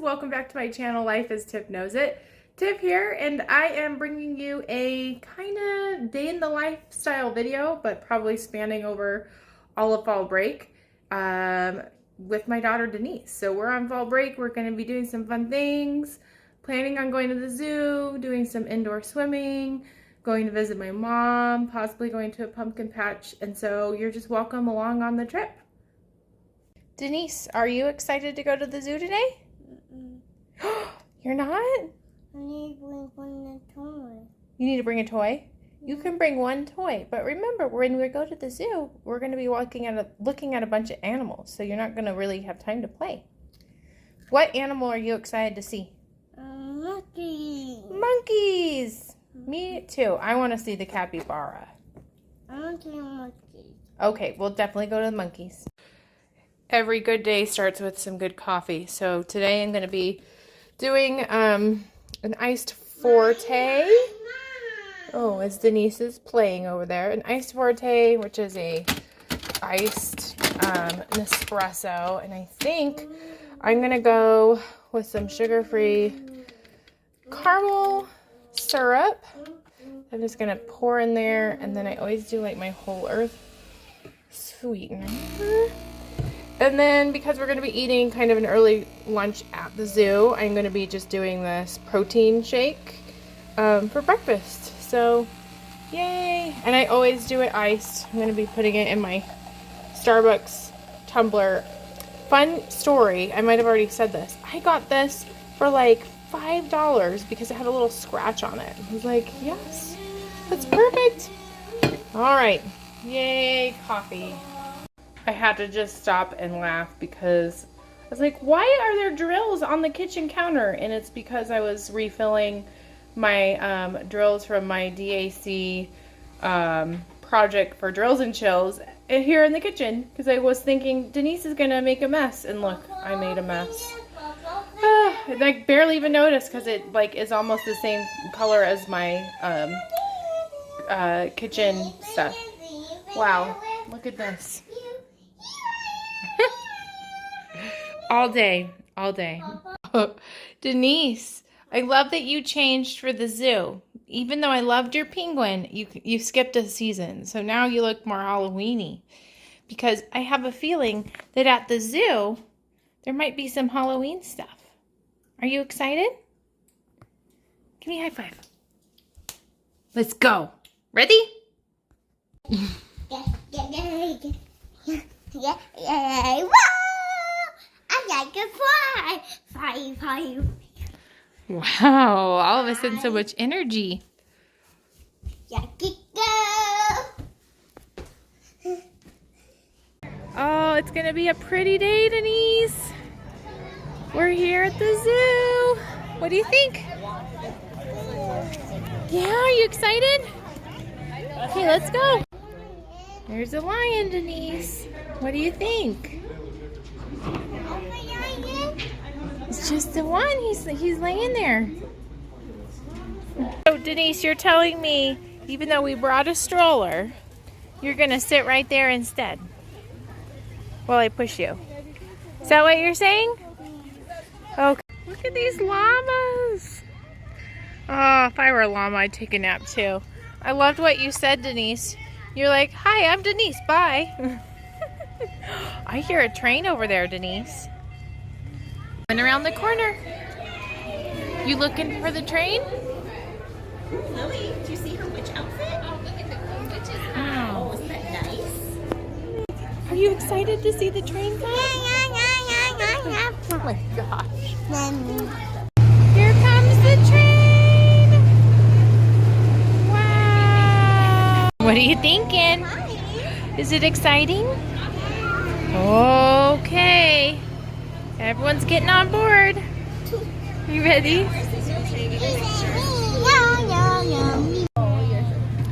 welcome back to my channel, Life as Tiff Knows It. Tiff here, and I am bringing you a kind of day in the lifestyle video, but probably spanning over all of fall break with my daughter Denise. So we're on fall break, we're going to be doing some fun things, planning on going to the zoo, doing some indoor swimming, going to visit my mom, possibly going to a pumpkin patch, and so you're just welcome along on the trip. Denise, are you excited to go to the zoo today? You're not? I need to bring a toy. You need to bring a toy? You can bring one toy, but remember, when we go to the zoo, we're going to be looking at a bunch of animals, so you're not going to really have time to play. What animal are you excited to see? Monkey. Monkeys! Me too. I want to see the capybara. I want to see a monkey. Okay, we'll definitely go to the monkeys. Every good day starts with some good coffee. So today I'm going to be doing an iced forte. Oh, as Denise is playing over there. An iced forte, which is a iced Nespresso. And I think I'm going to go with some sugar-free caramel syrup. I'm just going to pour in there. And then I always do like my Whole Earth sweetener. And then, because we're going to be eating kind of an early lunch at the zoo, I'm going to be just doing this protein shake for breakfast. So, yay! And I always do it iced. I'm going to be putting it in my Starbucks tumbler. Fun story, I might have already said this. I got this for like $5 because it had a little scratch on it. I was like, yes, that's perfect. Alright, yay, coffee. I had to just stop and laugh because I was like, why are there drills on the kitchen counter? And it's because I was refilling my drills from my DAC project for drills and chills here in the kitchen because I was thinking Denise is going to make a mess. And look, I made a mess. I like barely even noticed because it like is almost the same color as my kitchen stuff. Wow, look at this. All day, all day. Denise, I love that you changed for the zoo. Even though I loved your penguin, you skipped a season. So now you look more Halloween-y. Because I have a feeling that at the zoo, there might be some Halloween stuff. Are you excited? Give me a high five. Let's go. Ready? Yeah. Whoa! I like to fly. Wow, all of a sudden so much energy. Yeah, go. Oh, it's going to be a pretty day, Denise. We're here at the zoo. What do you think? Yeah, are you excited? Okay, let's go. There's a lion, Denise. What do you think? It's just the one. He's laying there. So Denise, you're telling me, even though we brought a stroller, you're gonna sit right there instead while I push you. Is that what you're saying? Okay. Look at these llamas. Oh, if I were a llama, I'd take a nap too. I loved what you said, Denise. You're like, hi, I'm Denise, bye. I hear a train over there, Denise. Went around the corner. You looking for the train? Lily, do you see her witch outfit? Oh, look at the cool witches. Oh, isn't that nice? Are you excited to see the train come? Oh my gosh. Here comes the train. Wow. What are you thinking? Is it exciting? Okay. Everyone's getting on board. You ready?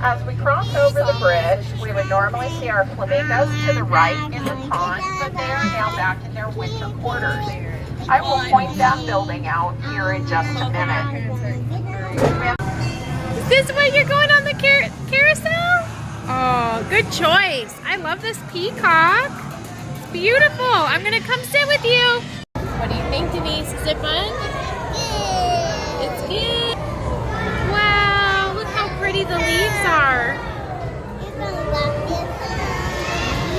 As we cross over the bridge, we would normally see our flamingos to the right in the pond, but they are now back in their winter quarters. I will point that building out here in just a minute. Is this why you're going on the carousel? Oh, good choice. I love this peacock. It's beautiful. I'm going to come sit with you. What do you think? think, Denise? Is it fun? It's good. Wow, look how pretty the leaves are.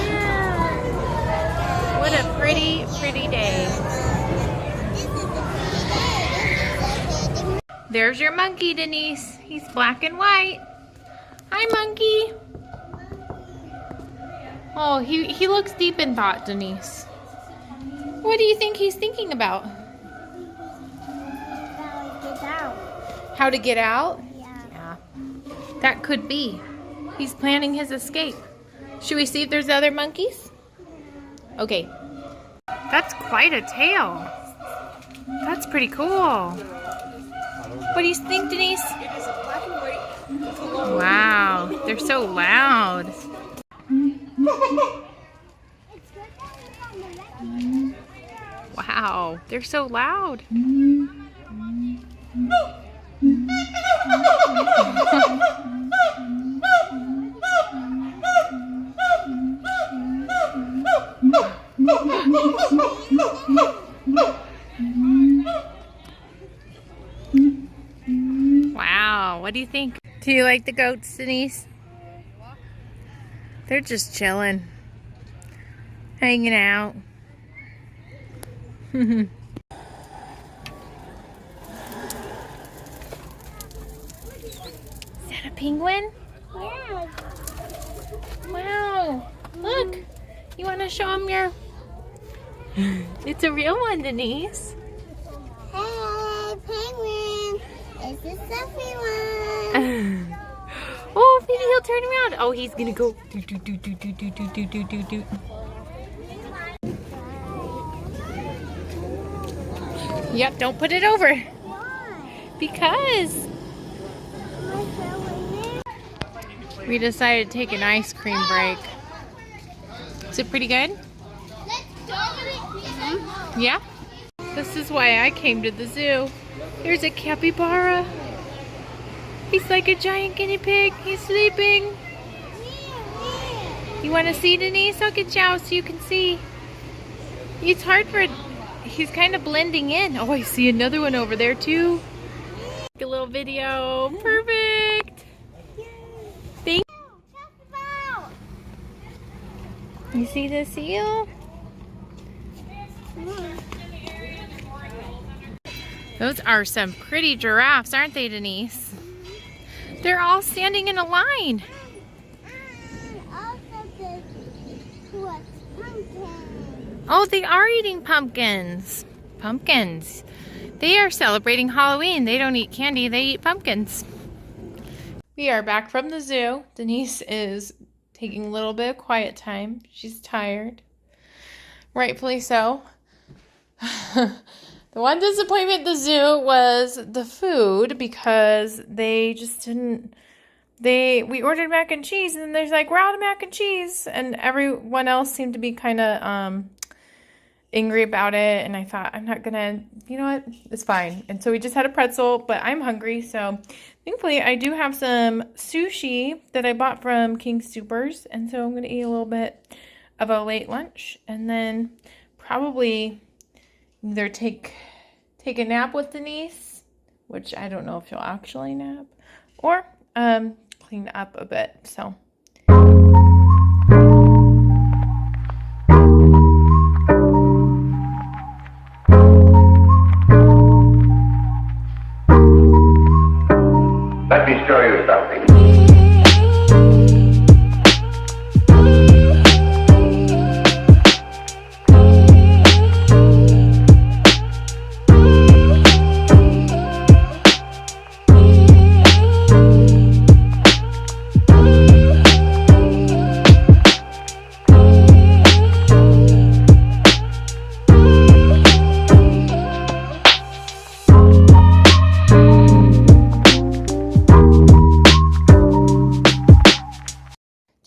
Yeah. What a pretty, pretty day. There's your monkey, Denise. He's black and white. Hi, monkey. Oh, he looks deep in thought, Denise. What do you think he's thinking about? How to get out? Yeah. That could be. He's planning his escape. Should we see if there's other monkeys? Okay. That's quite a tail. That's pretty cool. What do you think, Denise? It is a black and white. Wow, they're so loud. Wow, they're so loud. Wow, what do you think? Do you like the goats, Denise? They're just chilling, hanging out. Is that a penguin? Yeah. Wow, look. You want to show them your... It's a real one, Denise. Hey, penguin. It's a selfie one. Oh, maybe he'll turn around. Oh, he's gonna go do do do do do do do do do do do. Yep, don't put it over. Why? Because we decided to take an ice cream break. Is it pretty good? Yeah? This is why I came to the zoo. There's a capybara. He's like a giant guinea pig. He's sleeping. You want to see, Denise? I'll get you out so you can see. It's hard for... He's kind of blending in. Oh, I see another one over there too. A little video. Perfect. Thank you. You see the seal? Those are some pretty giraffes, aren't they, Denise? They're all standing in a line. Oh, they are eating pumpkins. Pumpkins. They are celebrating Halloween. They don't eat candy, they eat pumpkins. We are back from the zoo. Denise is taking a little bit of quiet time. She's tired. Rightfully so. The one disappointment at the zoo was the food, because they just didn't... We ordered mac and cheese, and there's like, we're out of mac and cheese. And everyone else seemed to be kind of angry about it. And I thought, I'm not going to, you know what? It's fine. And so we just had a pretzel, but I'm hungry. So thankfully, I do have some sushi that I bought from King Soopers. And so I'm going to eat a little bit of a late lunch. And then probably either take a nap with Denise, which I don't know if she'll actually nap, or clean up a bit. So let me show you something.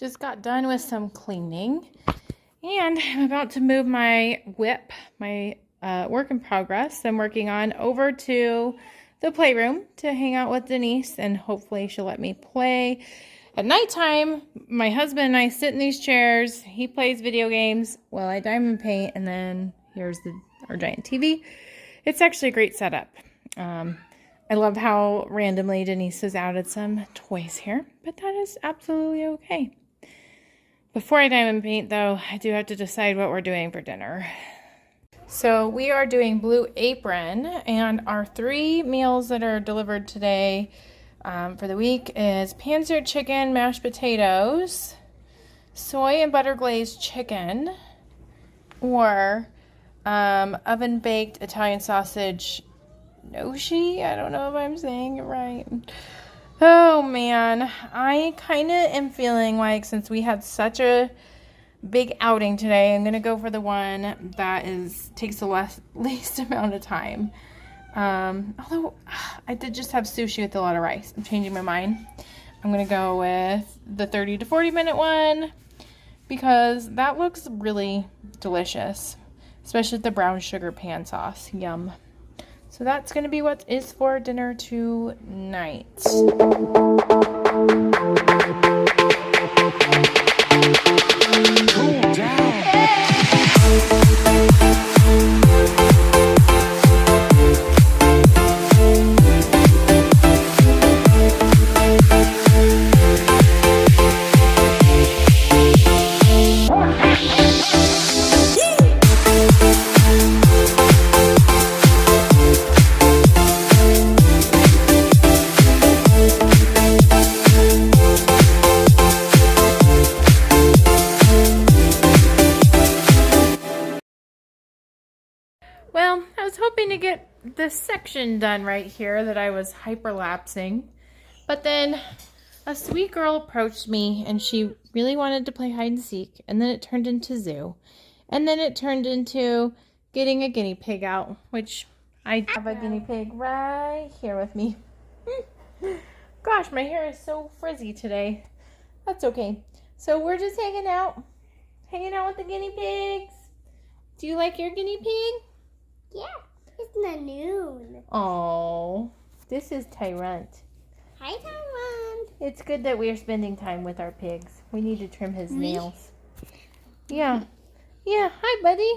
just got done with some cleaning, and I'm about to move my whip, my work in progress I'm working on, over to the playroom to hang out with Denise, and hopefully she'll let me play. At nighttime, my husband and I sit in these chairs. He plays video games while I diamond paint, and then here's our giant TV. it's actually a great setup. I love how randomly Denise has added some toys here, but that is absolutely okay. Before I diamond paint, though, I do have to decide what we're doing for dinner. So we are doing Blue Apron, and our 3 meals that are delivered today for the week is pan-seared chicken, mashed potatoes, soy and butter glazed chicken, or oven-baked Italian sausage gnocchi. I don't know if I'm saying it right. Oh man, I kind of am feeling like since we had such a big outing today, I'm gonna go for the one that takes the least amount of time. Although I did just have sushi with a lot of rice. I'm changing my mind. I'm gonna go with the 30 to 40 minute one because that looks really delicious, especially with the brown sugar pan sauce. Yum. So that's gonna be what is for dinner tonight. Well, I was hoping to get this section done right here that I was hyperlapsing, but then a sweet girl approached me and she really wanted to play hide and seek, and then it turned into zoo, and then it turned into getting a guinea pig out, which I have a guinea pig right here with me. Gosh, my hair is so frizzy today. That's okay. So we're just hanging out with the guinea pigs. Do you like your guinea pig? Yeah, it's Nanoon. Oh, this is Tyrant. Hi, Tyrant. It's good that we are spending time with our pigs. We need to trim his nails. Yeah. Yeah, hi, buddy.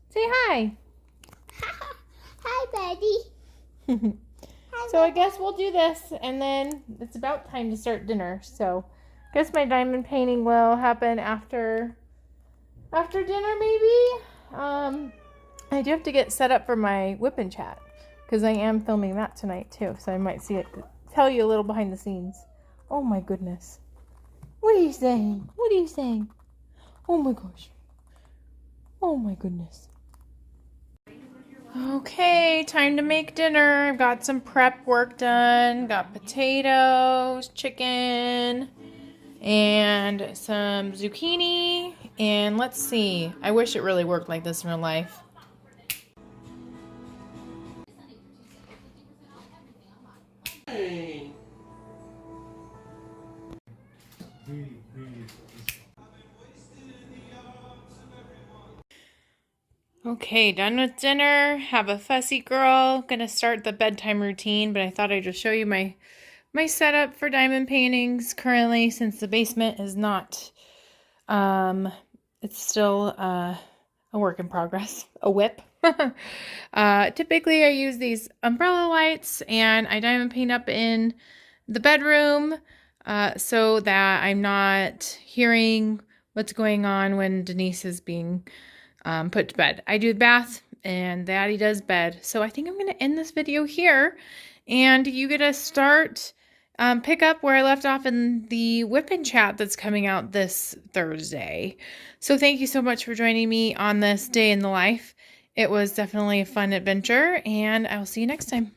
Say hi. Hi, buddy. So I guess we'll do this, and then it's about time to start dinner. So I guess my diamond painting will happen after dinner, maybe. I do have to get set up for my whip and chat because I am filming that tonight too. So I might tell you a little behind the scenes. Oh my goodness. What are you saying? What are you saying? Oh my gosh. Oh my goodness. Okay, time to make dinner. I've got some prep work done. Got potatoes, chicken, and some zucchini. And let's see. I wish it really worked like this in real life. Okay, done with dinner. Have a fussy girl. Gonna start the bedtime routine, but I thought I'd just show you my setup for diamond paintings currently, since the basement is not, it's still a work in progress, a whip. Typically I use these umbrella lights and I diamond paint up in the bedroom so that I'm not hearing what's going on when Denise is being put to bed. I do the bath and Daddy does bed. So I think I'm going to end this video here, and you get to start pick up where I left off in the whip and chat that's coming out this Thursday. So thank you so much for joining me on this day in the life. It was definitely a fun adventure, and I will see you next time.